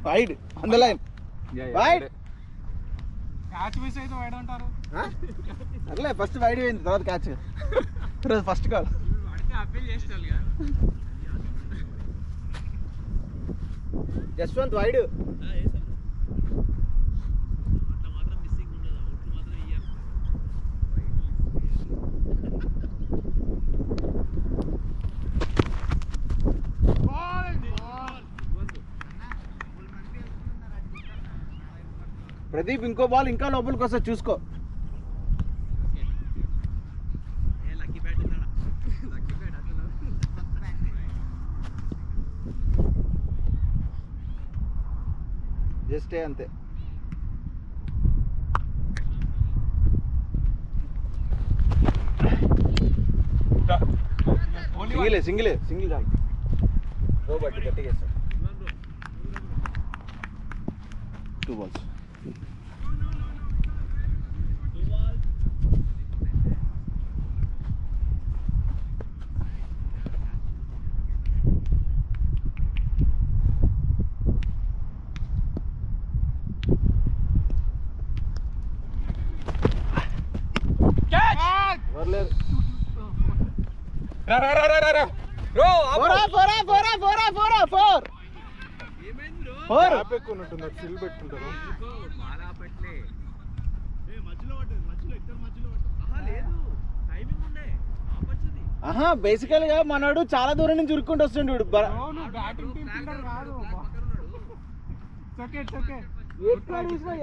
Wide on the line wide catch miss అయితే wide అంటారు. అట్లే ఫస్ట్ వైడ్ పోయింది తర్వాత క్యాచ్. ఈరోజు ఫస్ట్ కాల్ అప్పీల్ చేస్తారు. జస్వంత్ వైడ్. ప్రదీప్ ఇంకో బాల్ ఇంకా లోపలికి వస్తా చూసుకో. జస్ట్ అంతే. సింగిల్ చాలు. బట్టి గట్టిగా వేస్తాడు. 2 balls. బేసికల్ గా మనోడు చాలా దూరం నుంచి ఉరుక్కుంటూ వస్తుండే.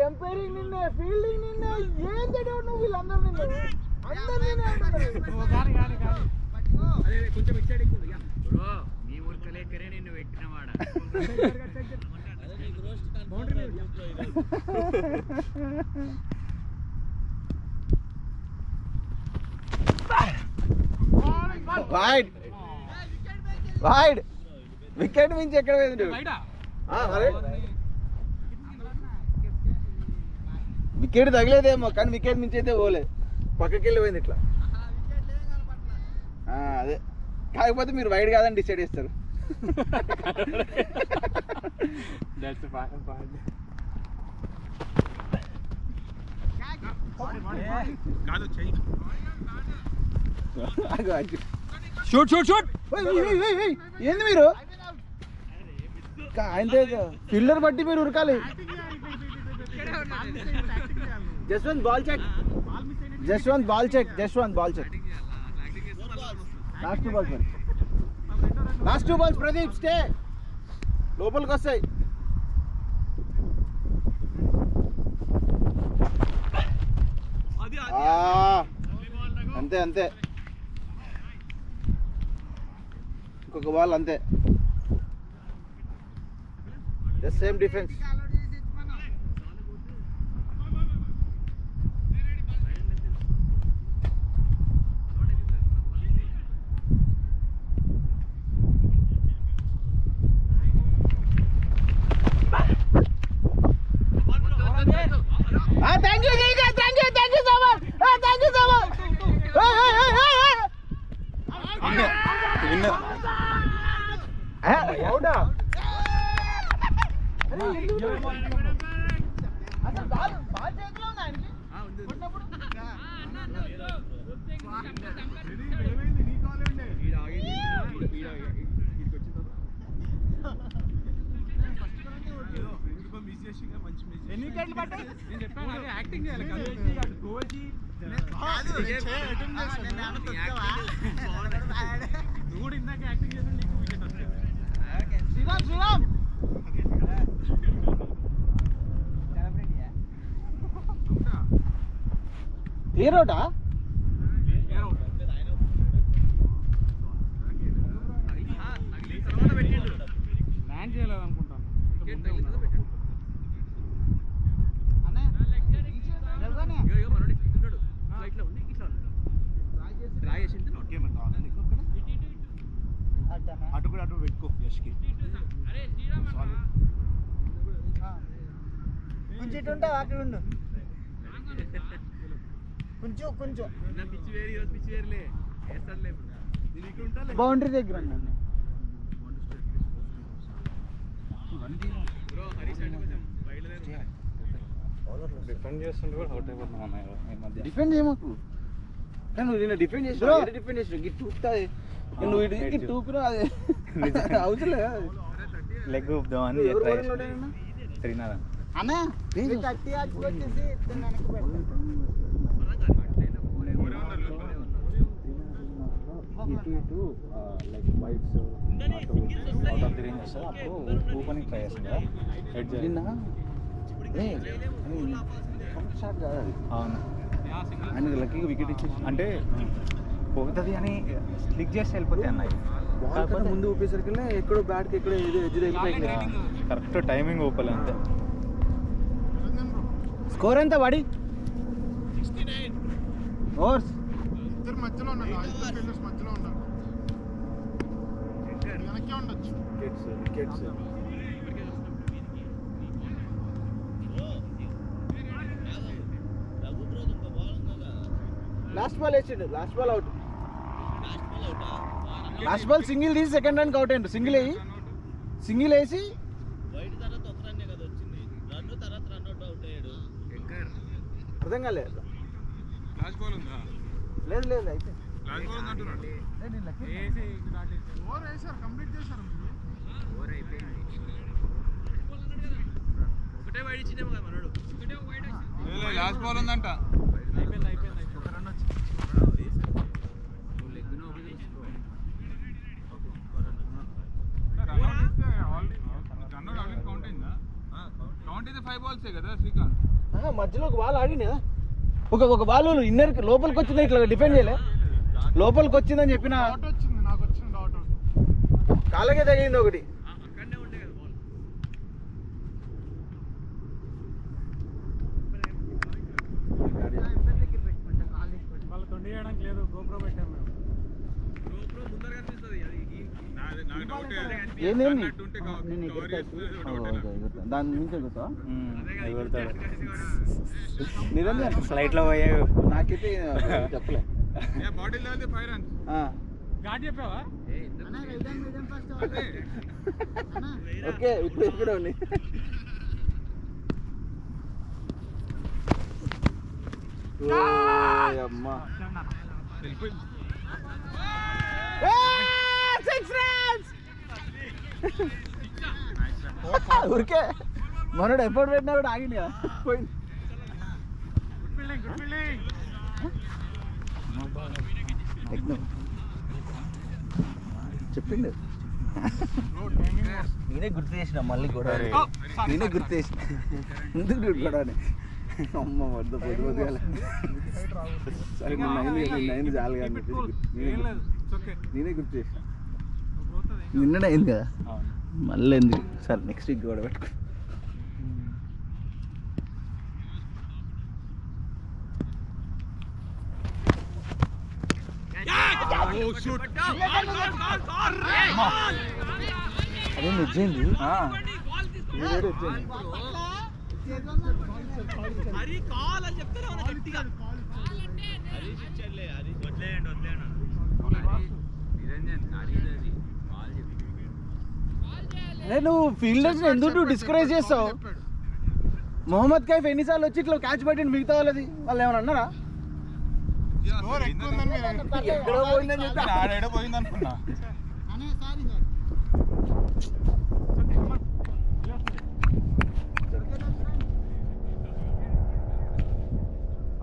ఎంపైరింగ్ నిన్నే, ఫీల్డింగ్ నిన్నే, ఏం తెలియదు నువ్వు. వీళ్ళందరూ నిన్ను కొంచెం ఇచ్చాడు. నీ ఊరికలేకరే నిన్ను పెట్టినవాడ. వైడ్ వైడ్ వికెట్ మించి ఎక్కడ పోయింది? వికెట్ తగిలేదేమో కానీ వికెట్ మించి అయితే పోలే, పక్కకి వెళ్ళి పోయింది ఇట్లా. అదే కాకపోతే మీరు వైడ్ కాదని డిసైడ్ చేస్తారు. Shoot shoot shoot. ఏంది మీరు ఆయనతే ఫీల్డర్ బట్టి మీరు ఉరకాలి. Jaswanth ball check. Jaswanth ball check. Jaswanth ball check. Last 2 balls మరి. Last 2 balls Pradeep stay. లోపలికి వస్తాయి. అంతే అంతే. ఇంకొక బాల్ అంతే. Just same defence. Thank you thank you thank you so much. Thank you so much. అవునా ఎన్ని వికెట్లు పట్టాయి? నేను చెప్పాను యాక్టింగ్ చేయాలి. నువ్వు కూడా ఇందాక యాక్టింగ్ చేసి నీకు వికెట్ వస్తాయి. శ్రీరామ్ శ్రీరామ్ హీరోటా ల్యాండ్ చేయాలనుకుంటాను. అటు కూడా అటు పెట్టుకో యష్కి. కొంచెం ఇటు ఉంటావు అక్కడ ఉండు. కొంచెం కొంచెం బౌండరీ దగ్గర డిఫెండ్ చేస్తుంటే కూడా అవుట్ అయిపోతున్నాం అన్నయ్య ఈ మధ్య. డిఫెండ్ చేయమాకు. కానీ నువ్వు నిన్న డిఫెండ్ చేసినావు, డిఫెండ్ చేసినావు గిట్ ఊపుతుంది. నువ్వు ఇటు ఊపినా అది అవసరం లేదు. లెగ్ ఊపుదామని తిరిగినారా అన్నా ఇటు ఇటు like bikes out of the range వస్తుంది అప్పుడు ఊపనికి ట్రై చేస్తాం కదా హెడ్ నిన్న షాట్ కాదు అది. అవును ఆయన లక్కీగా వికెట్ ఇచ్చేసి అంటే పోతుంది అని క్లిక్ చేసి వెళ్ళిపోతాయి అన్నయ్య. బాల్ కన్నా ముందు ఊపేసరికి ఎక్కడో బ్యాట్కి ఎక్కడో ఎడ్జ్ వెళ్ళిపోయింది. కరెక్ట్ టైమింగ్ ఊపాలి అంతే. స్కోర్ ఎంత వాడి ఓవర్స్? ఇద్దరు మధ్యలో ఉన్నారు, ఇద్దరు ఫీల్డర్స్ మధ్యలో ఉన్నారు. వెనక్కే ఉండొచ్చు. వికెట్స్ లాస్ట్ బాల్ వేసిండు, last ball out. Last ball single తీసి సెకండ్ రన్కి అవుట్ అయ్యిండు. సింగిల్ వేసి అర్థం కాలేదు. లాస్ట్ బాల్ ఉందా? లేదు లేదు అయితే లాస్ట్ బాల్ ఉందంటున్నాడు. ఓవర్ వేసారు, కంప్లీట్ చేశారు మీరు. లాస్ట్ బాల్ ఉందంట. కౌంట్ అయితే 5 balls కదా శ్రీకాంత్. మధ్యలో ఒక బాల్ ఆడినా ఒక బాల్ ఇన్నర్ లోపలికి వచ్చింది, ఇట్లా డిఫెండ్ చేయలే. లోపలికి వచ్చిందని చెప్పిన డౌట్ వచ్చింది, నాకు వచ్చింది డౌట్. కాళ్ళకే తగిలింది ఒకటి. వాళ్ళు తొండి చేయడానికి లేదు, గోప్రో పెట్టారు మేము. నాకు డౌట్ ఏంది అట్టుంటే దాని నుంచి ఎగురుతా ఎగురుతాడు నిజంగా ఫ్లైట్లో పోయే నాకైతే చెప్పలే. బాటిల్ అయితే 5 runs. ఘాట్ చెప్పావా? ఓకే ఇప్పుడు ఇక్కడ ఉంది. అమ్మా ఊరికే మనోడు ఎఫర్ట్ పెట్టినా కూడా ఆగింది కదా, పోయింది. చెప్పిండు, నేనే గుర్తు చేసిన మళ్ళీ గొడవ, నేనే గుర్తు చేసిన ఎందుకు గొడవని. అమ్మ వద్ద పొద్దు పొద్దుగా సరే నైన్ చాలు కానీ నేనే గుర్తు చేసిన. నిన్ననే అయింది కదా మళ్ళీ ఎందుకు, సరే నెక్స్ట్ వీక్ గొడవ పెట్టుకో. అదే నిజంది అరే నువ్వు ఫీల్డర్స్ ఎందుకు డిస్కరేజ్ చేస్తావు? మొహమ్మద్ కైఫ్ ఎన్నిసార్లు వచ్చి ఇట్లా క్యాచ్ పట్టిండు, మిగతా వాళ్ళది వాళ్ళు ఏమైనా అన్నారా? స్కోర్ ఎక్కువ ఉందని మీరు ఎక్కడో పోయిందని చెప్పి ఆడేడో పోయింది అనుకున్నా.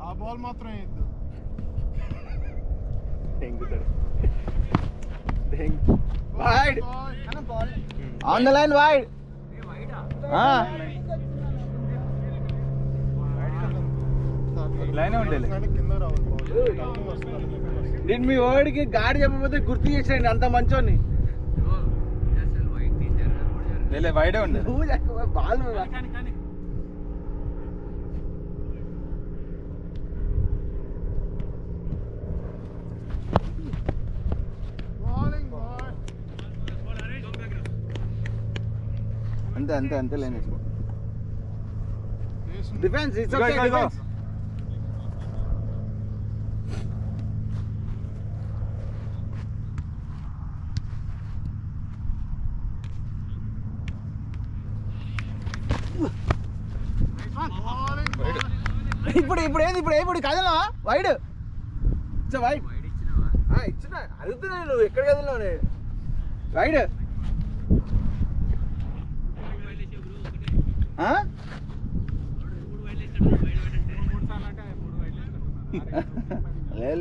ఆ బాల్ మాత్రం వేయద్దు. Wide on the line, wide. లైనే ఉండేది. కింద రావాలి బాల్. నేను మీ వాడికి గాడి చెప్పకపోతే గుర్తు చేసేయండి, అంత మంచోని. లేదు వైడే ఉండేది. Ball bowling ball. అంతే అంతే అంతే లైన్ వేసింది. Defence. It's Go, okay go, go. Defence. ఇప్పుడు ఏంది కదలా వైడ్ వైడ్ ఇచ్చిన అడుగుతున్నా నువ్వు ఎక్కడ కదిలినావు వైడ్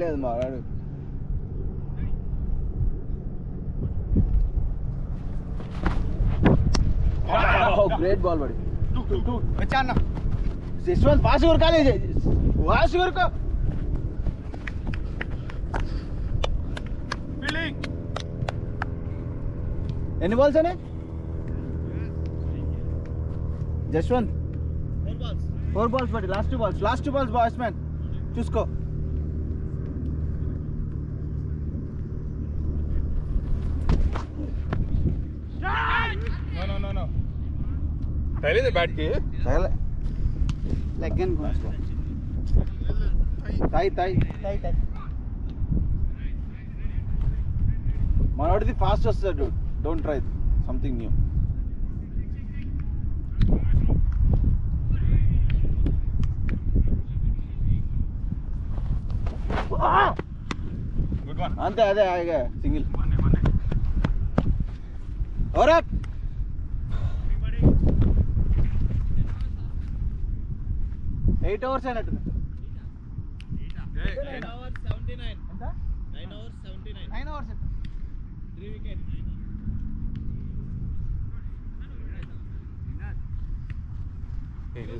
లేదు మా వాడు గ్రేట్ బాల్ పడి వచ్చా అన్న యశ్వంత్ ఫాస్ట్ కొరకాలి ఫాస్ట్ కొరక ఎన్ని బాల్స్ అని జశ్వంత్ 4 balls పడి లాస్ట్ టూ బాల్స్ బాట్స్మెన్ చూసుకో No. తగిలింది బ్యాట్ కి లెగ్ అని తాయి మనోడిది ఫాస్ట్ వస్తుంది don't try something new good one అంతే అదే సింగిల్ ఓవర్ 8 hours అయినట్టు 9 hours 79. 9 hours 79. 9 hours 3 wickets.